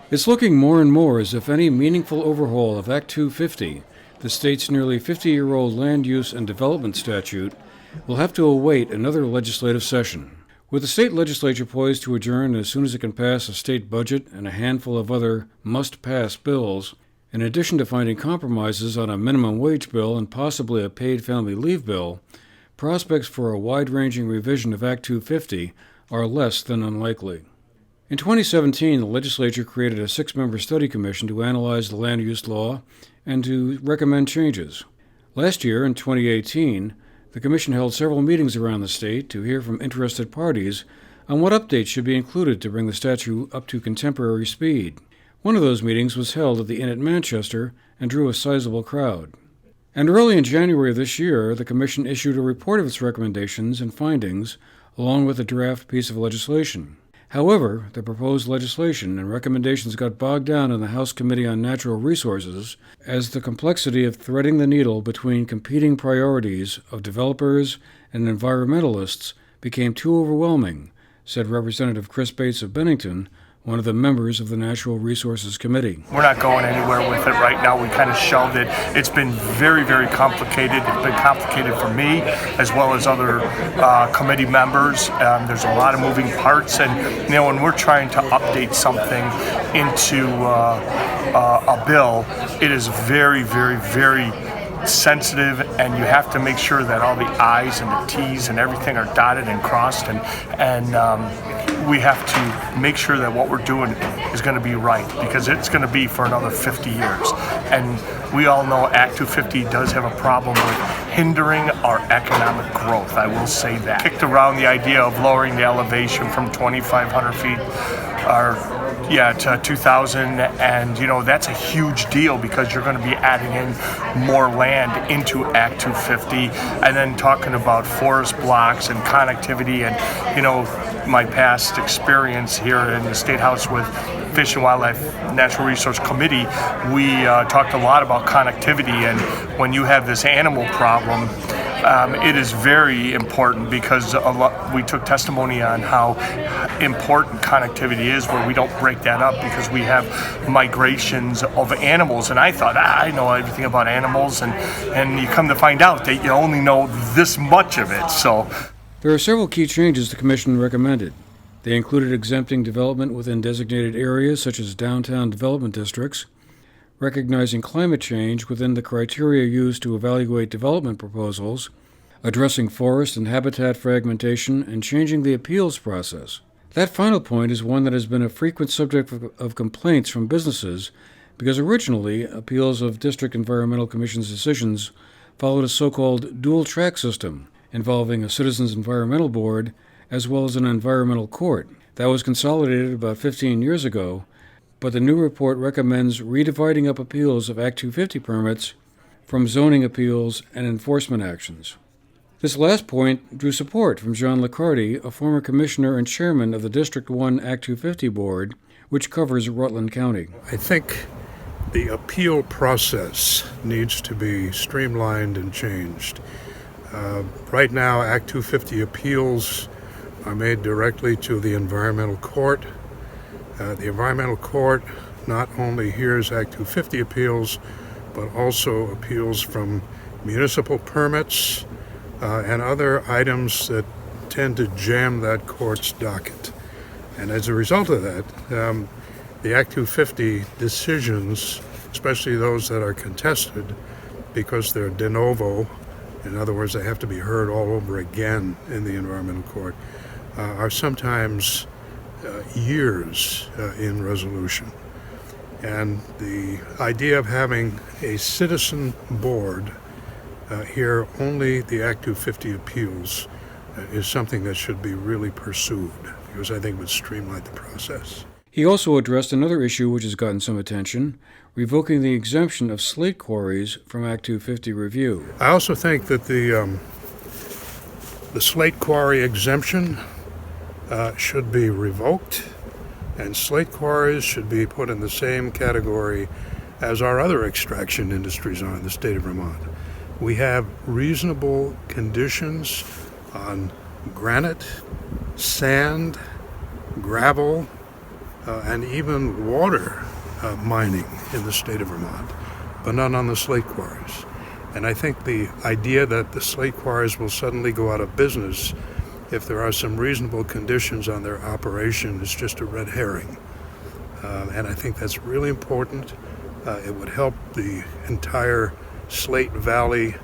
It's looking more and more as if any meaningful overhaul of Act 250, the state's nearly 50-year-old land use and development statute, will have to await another legislative session. With the state legislature poised to adjourn as soon as it can pass a state budget and a handful of other must-pass bills, in addition to finding compromises on a minimum wage bill and possibly a paid family leave bill, prospects for a wide-ranging revision of Act 250 are less than unlikely. In 2017, the legislature created a 6-member study commission to analyze the land use law and to recommend changes. Last year, in 2018, the commission held several meetings around the state to hear from interested parties on what updates should be included to bring the statute up to contemporary speed. One of those meetings was held at the Inn at Manchester and drew a sizable crowd. And early in January of this year, the commission issued a report of its recommendations and findings, along with a draft piece of legislation. However, the proposed legislation and recommendations got bogged down in the House Committee on Natural Resources as the complexity of threading the needle between competing priorities of developers and environmentalists became too overwhelming, said Representative Chris Bates of Bennington, one of the members of the Natural Resources Committee. We're not going anywhere with it right now. We kind of shelved it. It's been very, very complicated. It's been complicated for me as well as other committee members. There's a lot of moving parts, and when we're trying to update something into a bill, it is very, very, very sensitive, and you have to make sure that all the I's and the T's and everything are dotted and crossed, and we have to make sure that what we're doing is going to be right, because it's going to be for another 50 years. And we all know Act 250 does have a problem with hindering our economic growth. I will say that. Kicked around the idea of lowering the elevation from 2,500 feet to 2,000, and that's a huge deal because you're going to be adding in more land into Act 250, and then talking about forest blocks and connectivity, and my past experience here in the State House with Fish and Wildlife Natural Resource Committee, we talked a lot about connectivity, and when you have this animal problem, it is very important because we took testimony on how important connectivity is, where we don't break that up because we have migrations of animals. And I thought, I know everything about animals, and you come to find out that you only know this much of it. So there are several key changes the Commission recommended. They included exempting development within designated areas such as downtown development districts, recognizing climate change within the criteria used to evaluate development proposals, addressing forest and habitat fragmentation, and changing the appeals process. That final point is one that has been a frequent subject of complaints from businesses because originally appeals of District Environmental Commission's decisions followed a so-called dual-track system involving a Citizens Environmental Board as well as an environmental court. That was consolidated about 15 years ago, but the new report recommends redividing up appeals of Act 250 permits from zoning appeals and enforcement actions. This last point drew support from John Liccardi, a former commissioner and chairman of the District 1 Act 250 board, which covers Rutland County. I think the appeal process needs to be streamlined and changed. Right now, Act 250 appeals are made directly to the environmental court. The environmental court not only hears Act 250 appeals, but also appeals from municipal permits and other items that tend to jam that court's docket. And as a result of that, the Act 250 decisions, especially those that are contested because they're de novo, in other words, they have to be heard all over again in the environmental court, are sometimes years in resolution. And the idea of having a citizen board hear only the Act 250 appeals is something that should be really pursued, because I think it would streamline the process. He also addressed another issue which has gotten some attention, revoking the exemption of slate quarries from Act 250 review. I also think that the slate quarry exemption should be revoked, and slate quarries should be put in the same category as our other extraction industries are in the state of Vermont. We have reasonable conditions on granite, sand, gravel, and even water mining in the state of Vermont, but not on the slate quarries. And I think the idea that the slate quarries will suddenly go out of business if there are some reasonable conditions on their operation is just a red herring. And I think that's really important. It would help the entire Slate Valley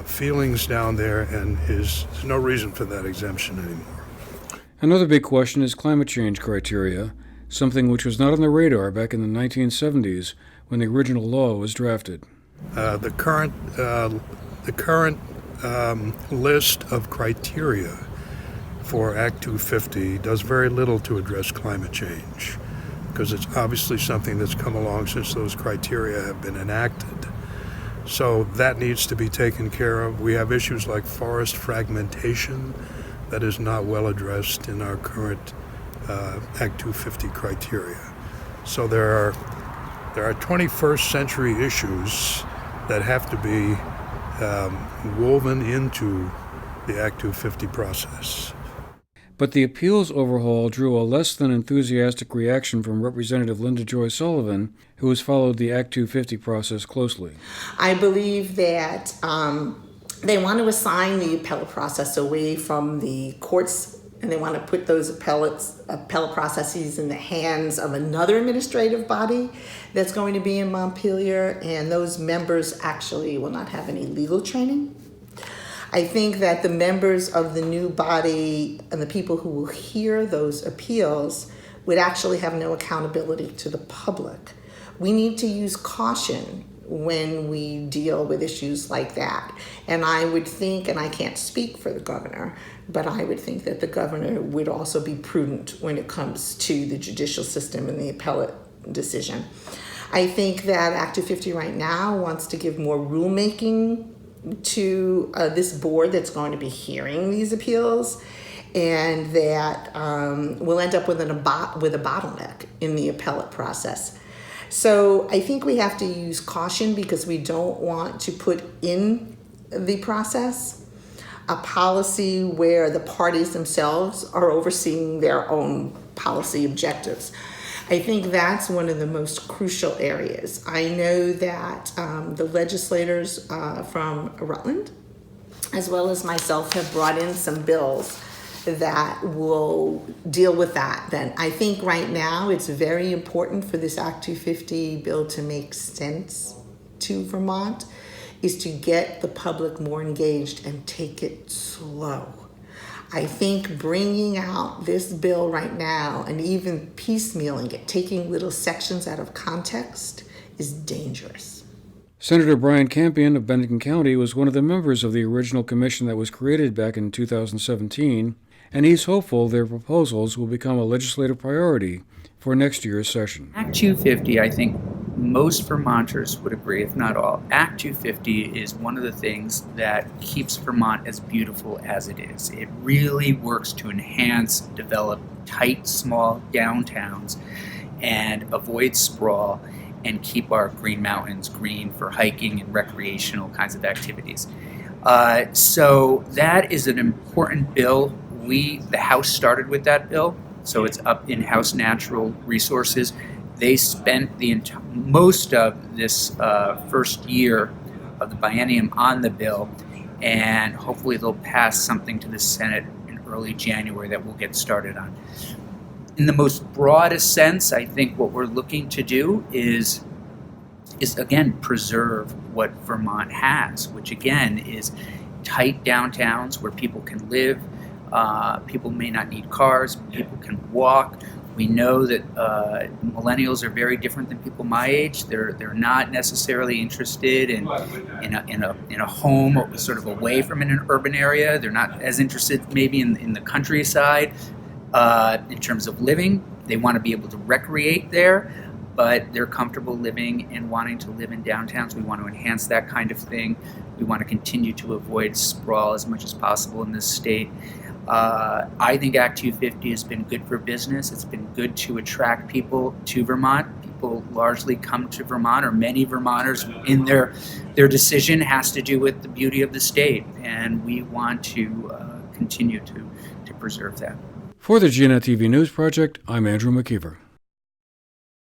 feelings down there, and there's no reason for that exemption anymore. Another big question is climate change criteria, something which was not on the radar back in the 1970s when the original law was drafted. The current list of criteria for Act 250 does very little to address climate change, because it's obviously something that's come along since those criteria have been enacted. So that needs to be taken care of. We have issues like forest fragmentation that is not well addressed in our current Act 250 criteria. So there are 21st century issues that have to be woven into the Act 250 process. But the appeals overhaul drew a less than enthusiastic reaction from Representative Linda Joy Sullivan, who has followed the Act 250 process closely. I believe that they want to assign the appellate process away from the courts, and they want to put those appellate processes in the hands of another administrative body that's going to be in Montpelier, and those members actually will not have any legal training. I think that the members of the new body and the people who will hear those appeals would actually have no accountability to the public. We need to use caution when we deal with issues like that. And I would think, and I can't speak for the governor, but I would think that the governor would also be prudent when it comes to the judicial system and the appellate decision. I think that Act 250 right now wants to give more rulemaking to this board that's going to be hearing these appeals, and that we'll end up with a bottleneck in the appellate process. So I think we have to use caution, because we don't want to put in the process a policy where the parties themselves are overseeing their own policy objectives. I think that's one of the most crucial areas. I know that the legislators from Rutland, as well as myself, have brought in some bills that will deal with that. Then I think right now it's very important for this Act 250 bill to make sense to Vermont, is to get the public more engaged and take it slow. I think bringing out this bill right now and even piecemealing it, taking little sections out of context, is dangerous. Senator Brian Campion of Bennington County was one of the members of the original commission that was created back in 2017, and he's hopeful their proposals will become a legislative priority for next year's session. Act 250, I think most Vermonters would agree, if not all. Act 250 is one of the things that keeps Vermont as beautiful as it is. It really works to enhance, develop tight, small downtowns and avoid sprawl and keep our green mountains green for hiking and recreational kinds of activities. So that is an important bill. The House started with that bill, so it's up in House Natural Resources. They spent most of this first year of the biennium on the bill, and hopefully they'll pass something to the Senate in early January that we'll get started on. In the most broadest sense, I think what we're looking to do is again preserve what Vermont has, which again is tight downtowns where people can live. People may not need cars. People can walk. We know that millennials are very different than people my age. They're not necessarily interested in a home sort of away from an urban area. They're not as interested maybe in the countryside in terms of living. They want to be able to recreate there, but they're comfortable living and wanting to live in downtowns. We want to enhance that kind of thing. We want to continue to avoid sprawl as much as possible in this state. I think Act 250 has been good for business. It's been good to attract people to Vermont. People largely come to Vermont, or many Vermonters in their decision has to do with the beauty of the state, and we want to continue to preserve that. For the GNAT-TV News Project, I'm Andrew McKeever.